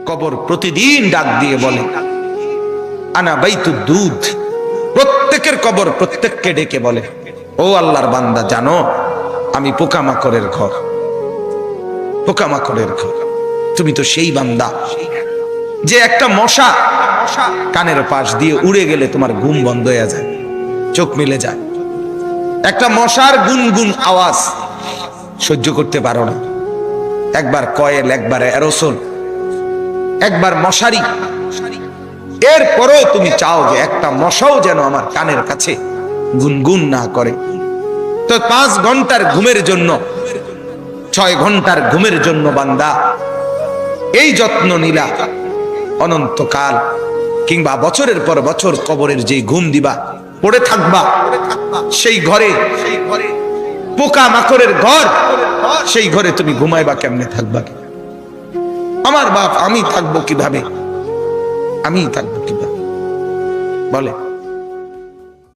কবর প্রতিদিন ডাক দিয়ে বলে আনা বাইতুদ দুধ। প্রত্যেকের কবর প্রত্যেককে ডেকে বলে, ও আল্লাহর বান্দা, জানো আমি পোকামাকড়ের ঘর, পোকামাকড়ের ঘর। তুমি তো সেই বান্দা যে একটা মশা কানের পাশ দিয়ে উড়ে গেলে তোমার ঘুম বন্ধ হয়ে যায়, চোখ মিলে যায়। একটা মশার গুনগুন আওয়াজ সহ্য করতে পারো না। একবার কয়েল, একবার অ্যারোসোল, একবার মশারি, এরপরেও তুমি চাও যে একটা মশাও যেন আমার কানের কাছে গুনগুন না করে। তো 5 ঘন্টার ঘুমের জন্য, 6 ঘন্টার ঘুমের জন্য বান্দা এই যত্ন নিলা, অনন্তকাল কিংবা বছরের পর বছর কবরের যে ঘুম দিবা, পড়ে থাকবা সেই ঘরে, পোকা মাকড়ের ঘর, সেই ঘরে তুমি ঘুমাইবা কেমনে, থাকবা? আমার বাপ, আমি থাকবো কিভাবে? আমি থাকবো কিভাবে বলে?